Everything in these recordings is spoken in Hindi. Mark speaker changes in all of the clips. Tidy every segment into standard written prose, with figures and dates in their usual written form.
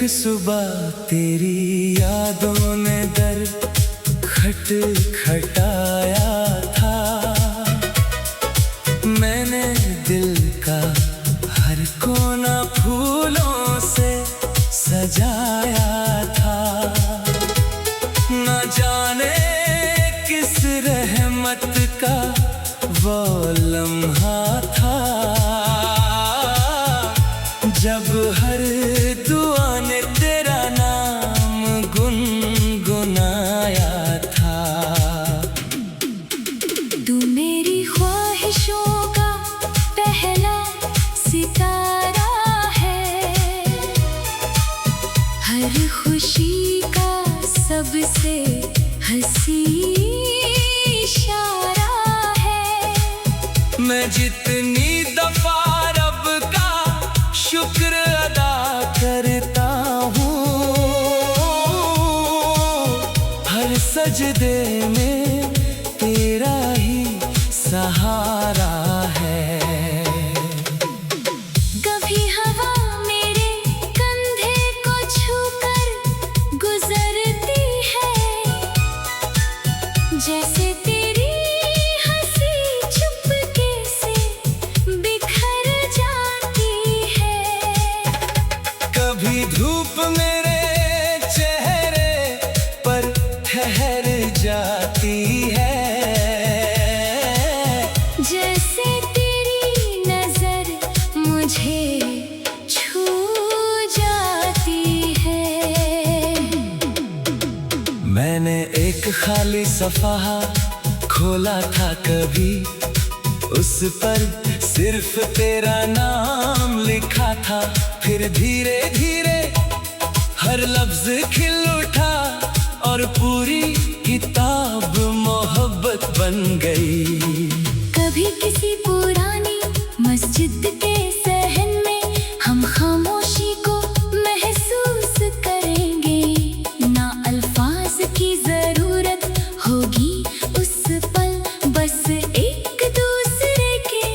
Speaker 1: सुबह तेरी यादों ने दर खटखटाया था। मैंने दिल का हर कोना फूलों से सजाया था। न जाने किस रहमत का वो लम्हा था, जब हर दुआ ने तेरा नाम गुनगुनाया था।
Speaker 2: तू मेरी ख्वाहिशों का पहला सितारा है, हर खुशी का सबसे हंसी इशारा है।
Speaker 1: मैं जितनी दफा शुक्र अदा करता हूँ, हर सजदे में तेरा ही सहारा है।
Speaker 2: कभी हवा मेरे कंधे को छूकर गुजरती है, जैसे तेरी हंसी चुपके से बिखर जाती है।
Speaker 1: कभी धूप मेरे चेहरे पर ठहर जाती है,
Speaker 2: जैसे तेरी नजर मुझे छू जाती है।
Speaker 1: मैंने एक खाली सफ़हा खोला था कभी, उस पर सिर्फ तेरा नाम लिखा था। फिर धीरे धीरे हर लफ्ज खिल उठा और पूरी किताब मोहब्बत बन गई।
Speaker 2: कभी किसी पुरानी मस्जिद के सहन में हम खामोशी को महसूस करेंगे। ना अल्फाज की जरूरत होगी उस पल, बस एक दूसरे के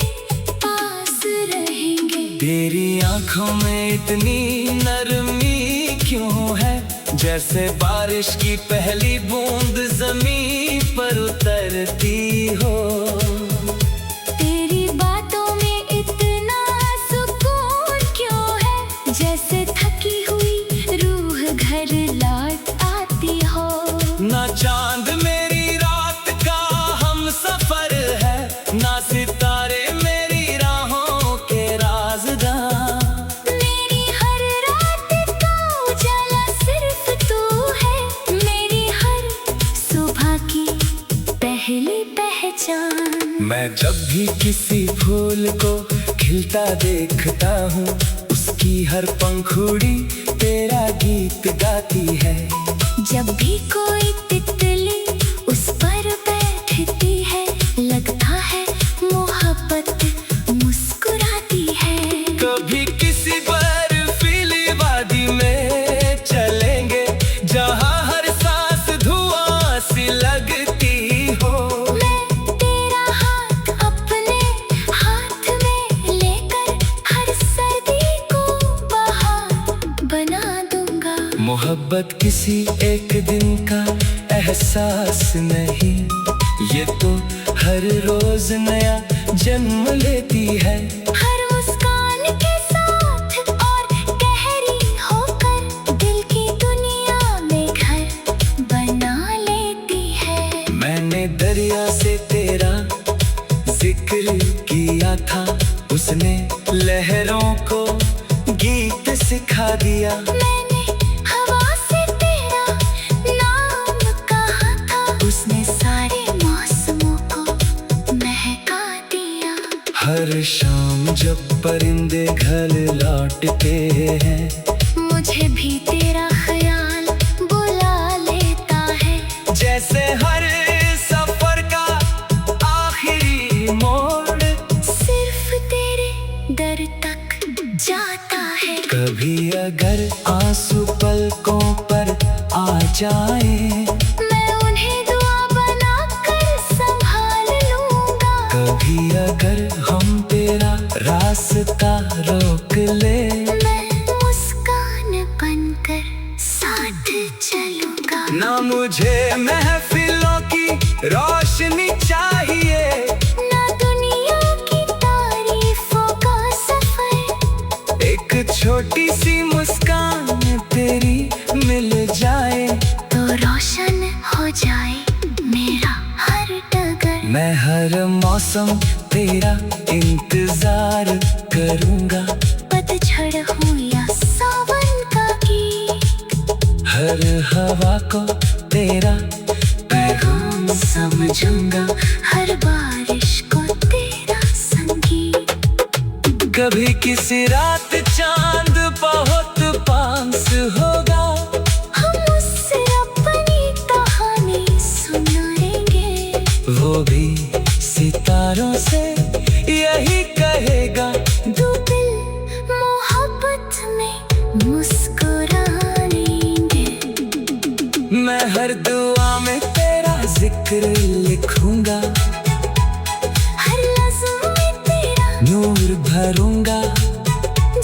Speaker 2: पास रहेंगे।
Speaker 1: तेरी आंखों में इतनी नरमी क्यों है, जैसे बारिश की पहली बूंद जमीन पर उतरती हो।
Speaker 2: तेरी बातों में इतना सुकून क्यों है, जैसे थकी हुई रूह घर लौट आती हो।
Speaker 1: ना चांद मेरी रात का हम सफर है, ना सितारे मेरी राहों के राज़दां।
Speaker 2: मेरी हर रात का उजाला सिर्फ तू है, मेरी हर सुबह की पहली पहचान।
Speaker 1: मैं जब भी किसी फूल को खिलता देखता हूँ, उसकी हर पंखुड़ी तेरा गीत गाती है।
Speaker 2: जब भी कोई तितली उस पर बैठती है, लगता है मोहब्बत मुस्कुराती है।
Speaker 1: कभी किसी बर्फीली वादी में चलेंगे, जहाँ हर सांस धुआं सी लगती हो।
Speaker 2: मैं तेरा हाथ अपने हाथ में लेकर हर सर्दी को बहार बना दूंगा।
Speaker 1: मोहब्बत किसी एक दिन का एहसास नहीं, ये तो हर रोज नया जन्म लेती है।
Speaker 2: हर मुस्कान के साथ और गहरी होकर दिल की दुनिया में घर बना लेती है।
Speaker 1: मैंने दरिया से तेरा जिक्र किया था, उसने लहरों को गीत सिखा दिया।
Speaker 2: मैंने हवा से तेरा नाम कहा था, उसने सारे मौसमों को महका दिया।
Speaker 1: हर शाम जब परिंदे घर लौटते हैं,
Speaker 2: मुझे भी तेरा ख्याल
Speaker 1: आंसू पलकों पर आ जाए,
Speaker 2: मैं उन्हें दुआ बनाकर संभाल लूंगा।
Speaker 1: कभी अगर हम तेरा रास्ता रोक ले,
Speaker 2: मैं मुस्कान बनकर साथ चलूंगा।
Speaker 1: ना मुझे महफिलों की रोशनी चाहिए,
Speaker 2: ना दुनिया की तारीफों का सफर।
Speaker 1: एक छोटी सी मुस्कान तेरी मिल जाए,
Speaker 2: तो रोशन हो जाए मेरा हर डगर।
Speaker 1: मैं हर मौसम तेरा इंतजार करूंगा,
Speaker 2: पतझड़ हो या सावन का गीत,
Speaker 1: हर हवा को तेरा पैगाम समझूंगा,
Speaker 2: हर बारिश को तेरा संगीत।
Speaker 1: कभी किसी रात चांद बहुत पास होगा,
Speaker 2: हम उससे अपनी कहानी सुनाएंगे।
Speaker 1: वो भी सितारों से यही कहेगा,
Speaker 2: दो दिल मोहब्बत में मुस्कुराएंगे।
Speaker 1: मैं हर दुआ में तेरा जिक्र लिखूंगा,
Speaker 2: हर लफ्ज़ में तेरा
Speaker 1: नूर भरूंगा,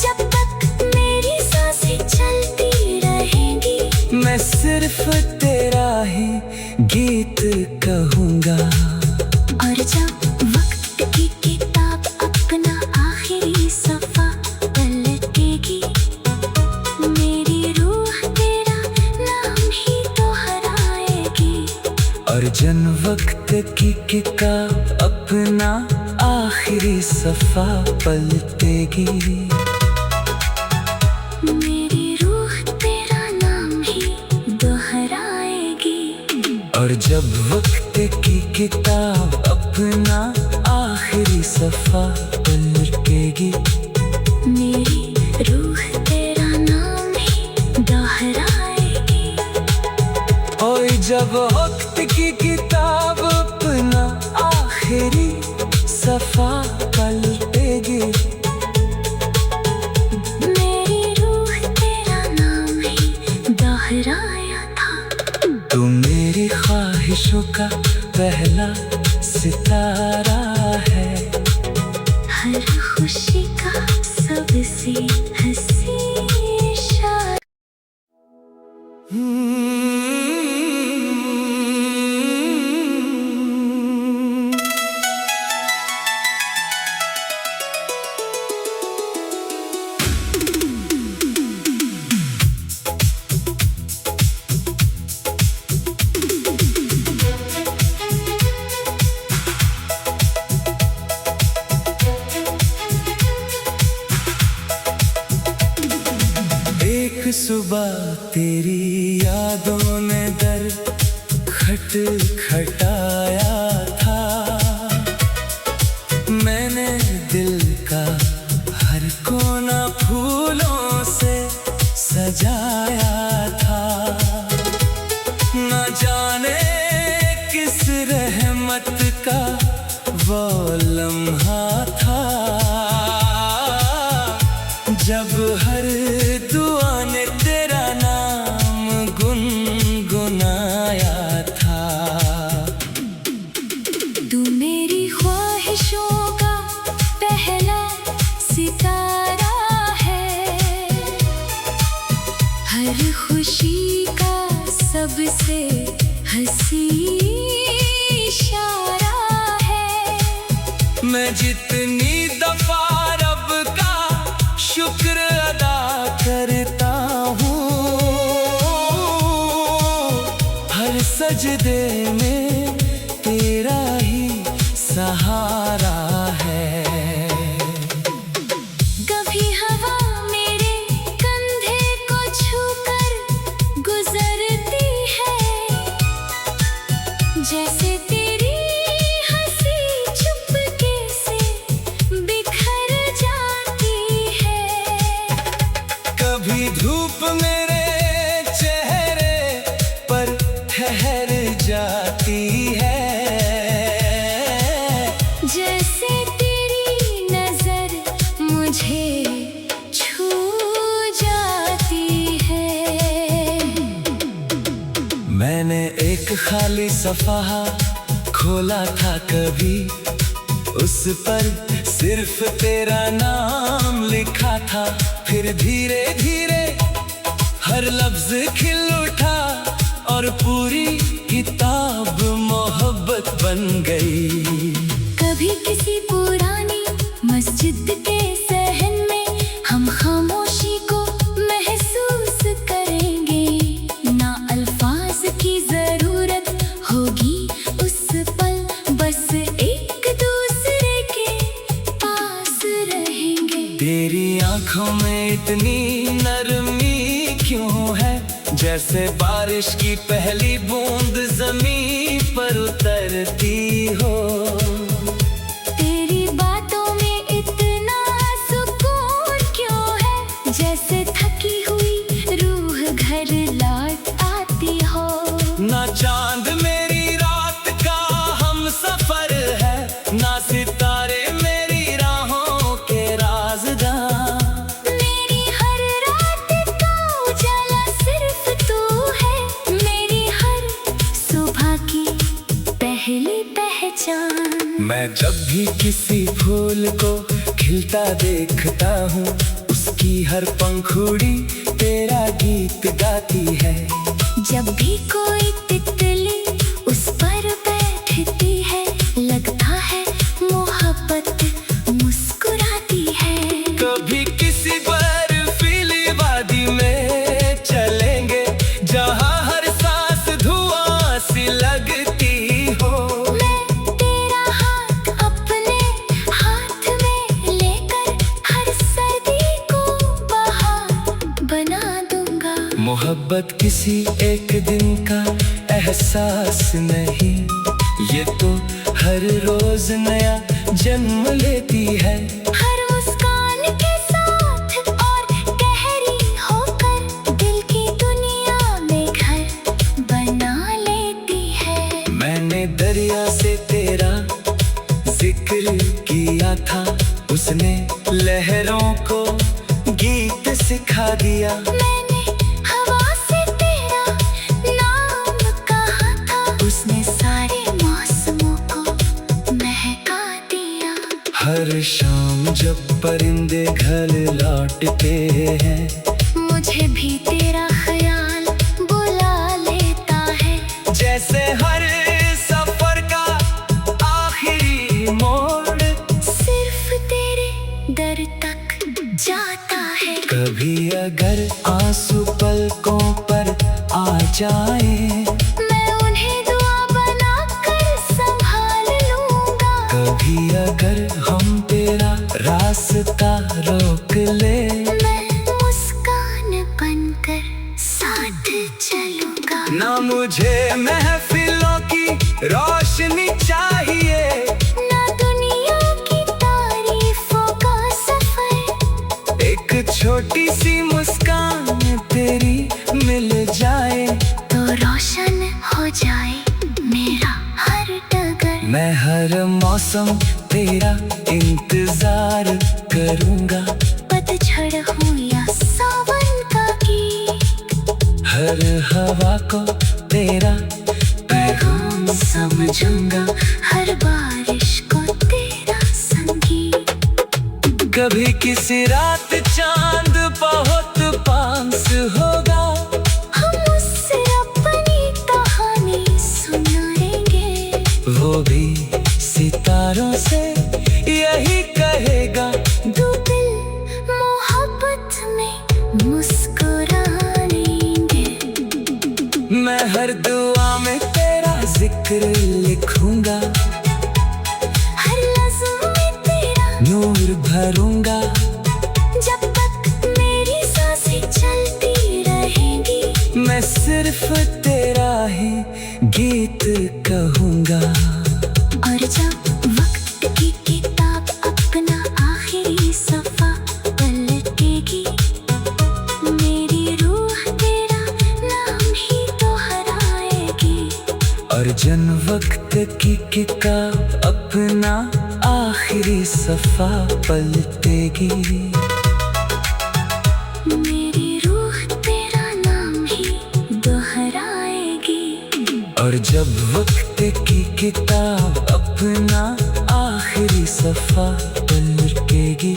Speaker 2: जब तक मेरी सांसें चलती रहेंगी।
Speaker 1: मैं सिर्फ तेरा ही गीत कहूंगा।
Speaker 2: और जब वक्त की किताब अपना आखिरी सफ़ा पलटेगी, मेरी रूह तेरा नाम ही दोहराएगी।
Speaker 1: और जन वक्त की किताब अपना आखिरी सफा पलटेगी,
Speaker 2: मेरी रूह तेरा नाम ही दोहराएगी।
Speaker 1: और जब वक्त की किताब अपना आखिरी सफा पलटेगी,
Speaker 2: मेरी रूह तेरा नाम ही दोहराएगी।
Speaker 1: और जब वक्त की किताब अपना आखिरी सफा पलटेगी,
Speaker 2: मेरी रूह तेरा नाम ही दोहराया था।
Speaker 1: तू मेरी ख्वाहिशों का पहला सितारा है,
Speaker 2: हर खुशी का सबसे हंसी इशारा।
Speaker 1: एक सुबह तेरी यादों ने दर खटखटाया था, मैंने दिल का हर कोना फूलों से सजाया था। न जाने किस रहमत का वो लम्हा था, जब हर दुआ ने तेरा नाम गुनगुनाया था।
Speaker 2: तू मेरी ख्वाहिशों का पहला सितारा है, हर खुशी का सबसे हंसी इशारा है।
Speaker 1: मैं जितनी दफा रब का शुक्र अदा करता हूँ, हर सजदे में तेरा ही सहारा है।
Speaker 2: कभी हवा मेरे कंधे को छूकर गुजरती है, जैसे तेरी हंसी चुपके से बिखर जाती है।
Speaker 1: कभी धूप मेरे चेहरे पर ठहर जाती है,
Speaker 2: जैसे तेरी नजर मुझे छू जाती
Speaker 1: एक खाली सफ़हा खोला था कभी, उस पर सिर्फ तेरा नाम लिखा था। फिर धीरे धीरे हर लफ्ज खिल उठा और पूरी किताब मोहब्बत बन गई।
Speaker 2: कभी किसी पुरानी मस्जिद के सहन में हम खामोशी को महसूस करेंगे। ना अल्फाज की जरूरत होगी उस पल, बस एक दूसरे के पास रहेंगे।
Speaker 1: तेरी आंखों में इतनी नरमी क्यों है, जैसे बारिश की पहली बूंद जमीन पर उतरती हो।
Speaker 2: तेरी बातों में इतना सुकून क्यों है, जैसे थकी हुई रूह घर लौट आती हो।
Speaker 1: ना चांद मेरी रात का हम सफर है, ना सितारे मेरी राहों के राज़दार।
Speaker 2: मेरी हर रात का उजाला सिर्फ तू है, मेरी हर सुबह की पहली पहचान।
Speaker 1: मैं जब भी किसी फूल को खिलता देखता हूँ, उसकी हर पंखुड़ी तेरा गीत गाती है।
Speaker 2: जब भी कोई तितली उस पर बैठती है, लगता है मोहब्बत मुस्कुराती है।
Speaker 1: कभी किसी बर्फीली वादी में चलेंगे, जहाँ हर सांस धुआं सी लगती हो।
Speaker 2: मैं तेरा हाथ अपने हाथ में लेकर हर सर्दी को बहार बना दूंगा।
Speaker 1: मोहब्बत किसी एक दिन का एहसास नहीं, ये तो हर रोज नया जन्म लेती है।
Speaker 2: हर मुस्कान के साथ और गहरी होकर दिल की दुनिया में घर बना लेती है।
Speaker 1: मैंने दरिया से तेरा जिक्र किया था, उसने लहरों को गीत सिखा दिया।
Speaker 2: मैंने हवा से तेरा नाम कहा था, उसने सारे मौसमों को महका दिया।
Speaker 1: हर शाम जब परिंदे घर लौटते हैं,
Speaker 2: मुझे भी तेरा ख्याल बुला लेता है।
Speaker 1: जैसे हर सफर का आखिरी मोड़
Speaker 2: सिर्फ तेरे दर तक जाता है।
Speaker 1: कभी अगर आंसू पलकों पर आ जाए,
Speaker 2: मैं उन्हें दुआ बनाकर संभाल लूंगा।
Speaker 1: कभी अगर हम तेरा रास्ता रोक ले,
Speaker 2: मैं मुस्कान बनकर साथ चलूंगा।
Speaker 1: ना मुझे महफिलों की रोशनी चाहिए,
Speaker 2: ना दुनिया की तारीफों का सफर।
Speaker 1: एक छोटी सी मुस्कान तेरी मिल जाए,
Speaker 2: तो रोशन हो जाए मेरा हर डगर।
Speaker 1: मैं हर मौसम तेरा इंतजार करूंगा।
Speaker 2: पतझड़ हो या सावन का गीत,
Speaker 1: हर हवा को तेरा पैगाम समझूंगा।
Speaker 2: हर बारिश को तेरा संगीत।
Speaker 1: कभी किसी रात चांद बहुत पास होगा,
Speaker 2: हम उससे अपनी कहानी सुनाएंगे।
Speaker 1: वो भी सितारों से यही कहेगा।
Speaker 2: दो दिल मोहब्बत में मुस्कुराएंगे।
Speaker 1: मैं हर दुआ में तेरा जिक्र लिखूंगा,
Speaker 2: हर लफ्ज़ में तेरा
Speaker 1: नूर भरूंगा।
Speaker 2: जब तक मेरी सांसें चलती रहेंगी,
Speaker 1: मैं सिर्फ तेरा ही गीत कहूंगा।
Speaker 2: और जब वक्त की किताब अपना आखिरी सफ़ा पलटेगी, मेरी रूह तेरा नाम ही दोहराएगी।
Speaker 1: और जन वक्त की किताब अपना आखिरी सफ़ा पलटेगी,
Speaker 2: मेरी रूह तेरा नाम ही दोहराएगी।
Speaker 1: और जब वक्त की किताब अपना आखिरी सफा पलटेगी,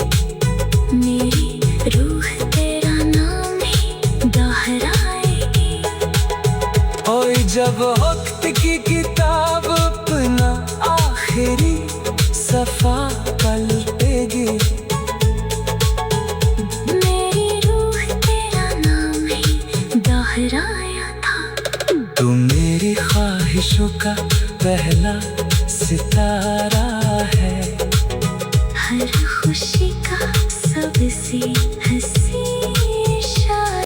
Speaker 2: मेरी रूह तेरा नाम ही दोहराएगी।
Speaker 1: ओए जब वक्त की किताब अपना आखिरी सफा पलटेगी,
Speaker 2: मेरी रूह तेरा नाम ही दोहराया था।
Speaker 1: तू मेरी ख्वाहिशों का पहला सितारा है,
Speaker 2: हर खुशी का सबसे हंसी इशारा।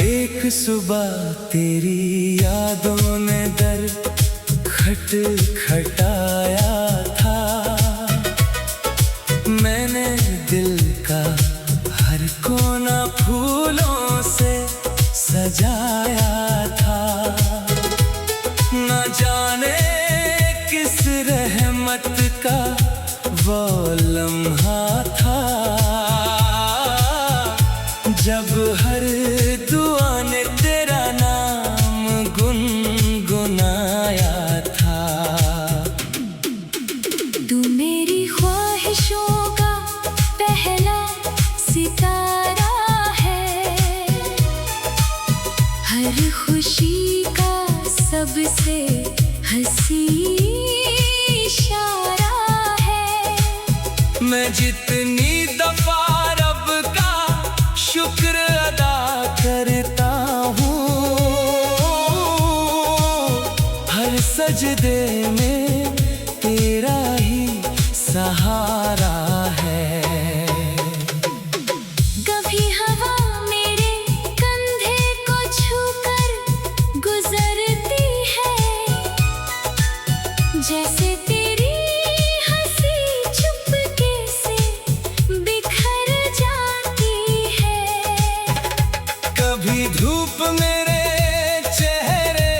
Speaker 1: एक सुबह तेरी यादों ने दर खटखटाया था, मैंने दिल का हर कोना फूलों से सजाया था। न जाने किस रहमत का वो लम्हा था, जब हर दुआ ने तेरा नाम गुनगुनाया था।
Speaker 2: तू मेरी ख्वाहिशों का पहला सितारा है, हर खुशी का सबसे हंसी इशारा है।
Speaker 1: मैं जितनी दफा रब का शुक्र अदा करता हूँ, हर सजदे में तेरा ही सहारा है।
Speaker 2: कभी हवा मेरे कंधे को छूकर गुजरती है, जैसे तेरी हंसी चुपके से बिखर जाती है।
Speaker 1: कभी धूप मेरे चेहरे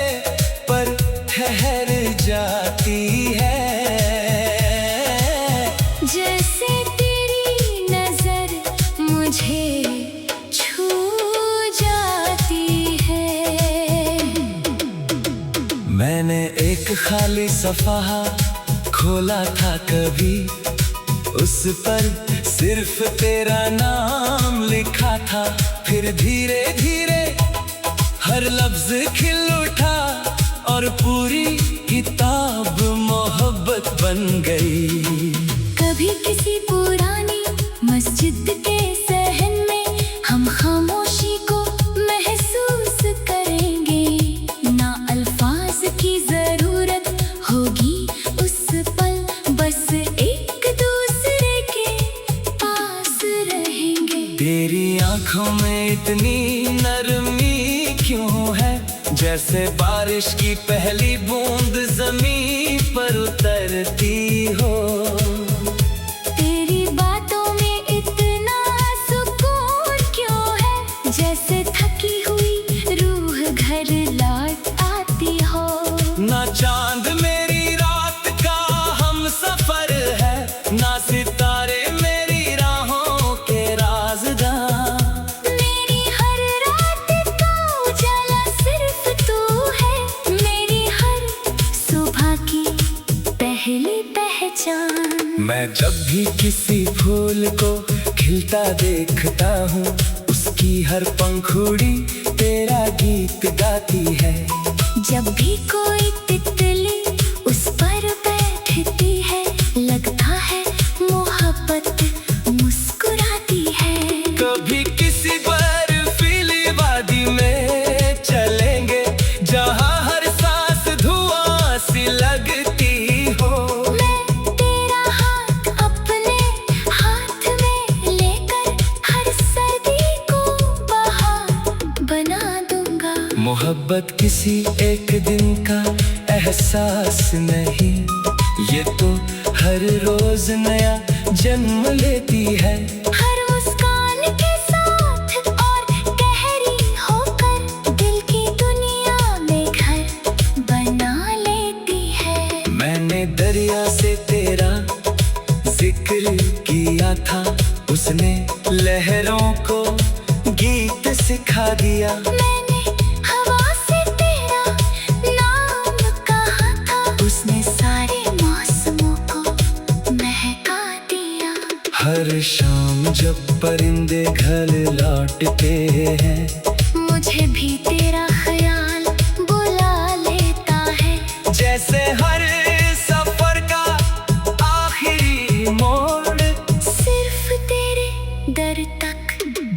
Speaker 1: पर ठहर जाती है,
Speaker 2: जैसे तेरी नजर मुझे छू जाती है।
Speaker 1: मैंने एक खाली सफ़हा खोला था कभी, उस पर सिर्फ तेरा नाम लिखा था। फिर धीरे धीरे हर लफ्ज खिल उठा और पूरी किताब मोहब्बत बन गई।
Speaker 2: कभी किसी पुरानी मस्जिद के सहन में हम खामोशी को महसूस करेंगे, ना अल्फाज की जरूरत होगी उस पल, बस एक दूसरे के पास रहेंगे।
Speaker 1: तेरी आंखों में इतनी नरमी क्यों है, जैसे बारिश की पहली बूंद जमीन पर उतरती हो।
Speaker 2: तेरी बातों में इतना सुकून क्यों है, जैसे थकी हुई रूह घर लौट आती हो।
Speaker 1: ना चांद मेरी रात का हम सफर है, ना सितारे मेरी राहों के राज़दार।
Speaker 2: मेरी हर रात का उजाला सिर्फ तू है, मेरी हर सुबह की पहली पहचान।
Speaker 1: मैं जब भी किसी फूल को खिलता देखता हूँ, उसकी हर पंखुड़ी तेरा गीत गाती है।
Speaker 2: जब भी कोई तितली उस पर बैठती है, लगता है मोहब्बत मुस्कुराती है।
Speaker 1: कभी किसी बर्फीली वादी में चलेंगे, जहाँ हर सांस धुआं सी लगती हो।
Speaker 2: मैं तेरा हाथ अपने हाथ में लेकर हर सर्दी को बहार बना दूंगा।
Speaker 1: मोहब्बत किसी एक दिन का एहसास नहीं, ये तो हर रोज नया जन्म लेती है।
Speaker 2: हर मुस्कान के साथ और गहरी होकर दिल की दुनिया में घर बना लेती है।
Speaker 1: मैंने दरिया से तेरा जिक्र किया था, उसने लहरों को गीत सिखा दिया।
Speaker 2: मैंने हवा से तेरा नाम कहा था, उसने सारे मौसमों को महका दिया।
Speaker 1: हर शाम जब परिंदे घर लौटते हैं,
Speaker 2: मुझे भी तेरा ख्याल बुला लेता है।
Speaker 1: जैसे हर सफर का आखिरी मोड़
Speaker 2: सिर्फ तेरे दर तक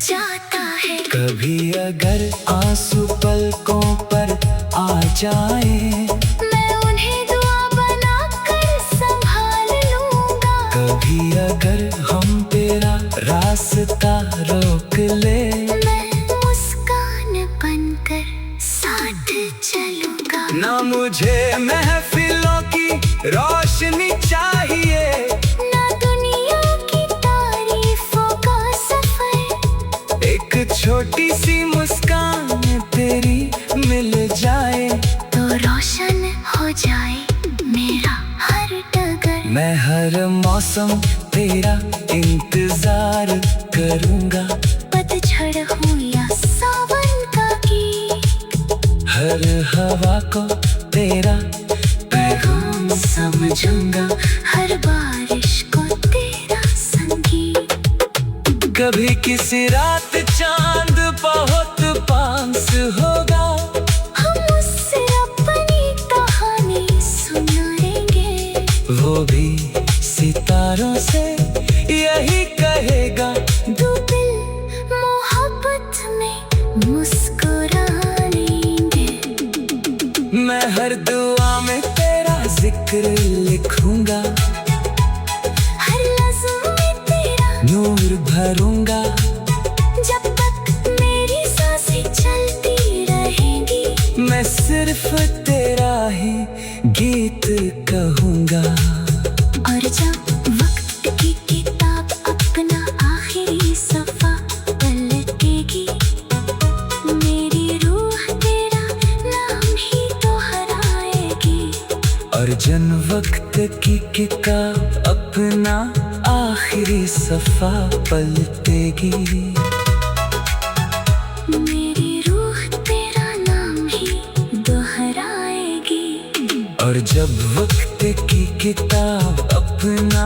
Speaker 2: जाता है।
Speaker 1: कभी अगर आंसू पलकों पर आ जाए,
Speaker 2: मैं उन्हें दुआ बनाकर संभाल लूंगा।
Speaker 1: कभी अगर हम तेरा रास्ता रोक ले,
Speaker 2: मैं मुस्कान बनकर साथ चलूंगा।
Speaker 1: ना मुझे महफिलों की रोशनी चाहिए,
Speaker 2: ना दुनिया की तारीफों का सफर।
Speaker 1: एक छोटी सी मुस्कान तेरी मिल जाए,
Speaker 2: तो रोशन हो जाए मेरा हर डगर।
Speaker 1: मैं हर मौसम तेरा इंतजार करूंगा।
Speaker 2: पतझड़ हो या सावन का गीत,
Speaker 1: हर हवा को तेरा पैगाम समझूंगा।
Speaker 2: हर बारिश को तेरा संगीत।
Speaker 1: कभी किसी रात चांद बहुत पास होगा,
Speaker 2: हम उससे अपनी कहानी सुनाएंगे।
Speaker 1: वो भी सितारों से यही कहेगा।
Speaker 2: दो दिल मोहब्बत में मुस्कुराएंगे।
Speaker 1: मैं हर दुआ में तेरा जिक्र लिखूंगा,
Speaker 2: हर लफ्ज़ में तेरा
Speaker 1: नूर भरूंगा।
Speaker 2: जब तक मेरी सांसें चलती रहेंगी,
Speaker 1: मैं सिर्फ तेरा ही गीत कहूंगा।
Speaker 2: और जब वक्त की किताब अपना आखिरी सफ़ा पलटेगी, मेरी रूह तेरा नाम ही दोहराएगी।
Speaker 1: और जन वक्त की किताब अपना आखिरी सफा पलटेगी,
Speaker 2: मेरी रूह तेरा नाम ही दोहराएगी।
Speaker 1: और जब वक्त की किताब अपना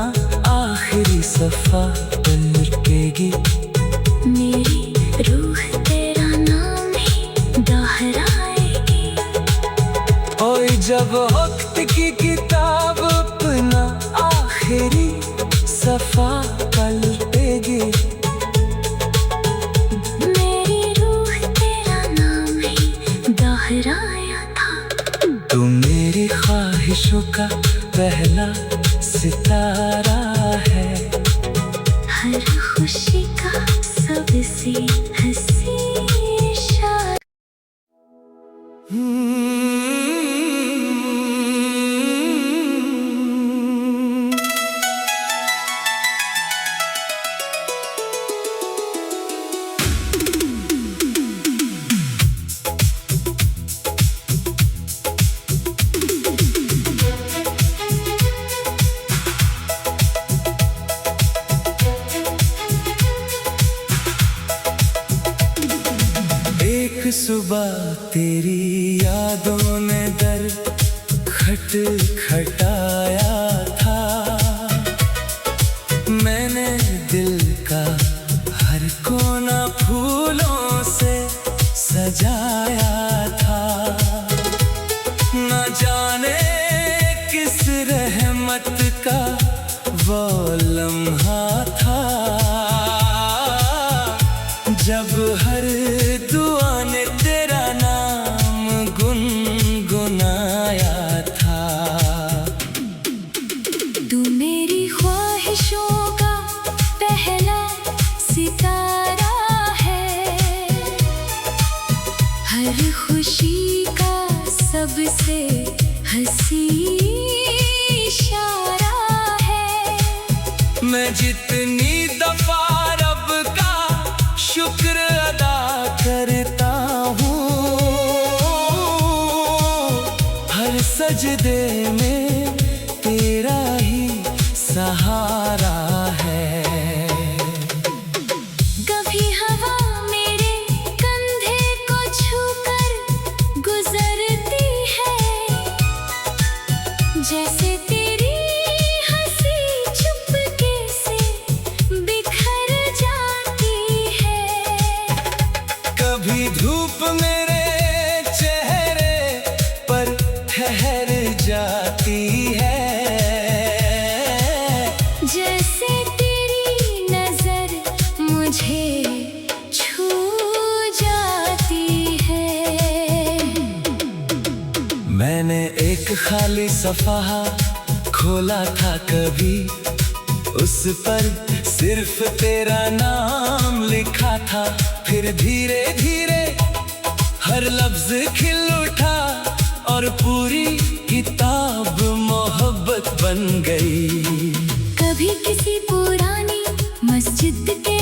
Speaker 1: आखिरी सफा पलटेगी,
Speaker 2: मेरी रूह तेरा नाम ही दोहराएगी।
Speaker 1: ओए जब वक्त की किताब अपना आखिरी सफा पलटेगी,
Speaker 2: मेरी रूह तेरा नाम ही दोहराया था।
Speaker 1: तू मेरी ख्वाहिशों का पहला सितारा है।
Speaker 2: हर खुशी का सबसे हंसी इशारा।
Speaker 1: एक सुबह तेरी यादों ने दर खटखटाया था। मैंने दिल का हर कोना फूलों से सजाया था। न जाने किस रहमत का वो लम्हा था, जब हर दुआ ने तेरा नाम गुनगुनाया था। सजदे में तेरा ही सहारा है।
Speaker 2: कभी हवा मेरे कंधे को छूकर गुजरती है, जैसे तेरी हंसी चुपके से बिखर जाती है।
Speaker 1: कभी धूप मेरे चेहरे पर ठहर जाती है,
Speaker 2: जैसे तेरी नजर मुझे छू जाती है।
Speaker 1: मैंने एक खाली सफ़हा खोला था कभी, उस पर सिर्फ तेरा नाम लिखा था। फिर धीरे धीरे हर लफ्ज खिल उठा और पूरी किताब मोहब्बत बन गई।
Speaker 2: कभी किसी पुरानी मस्जिद के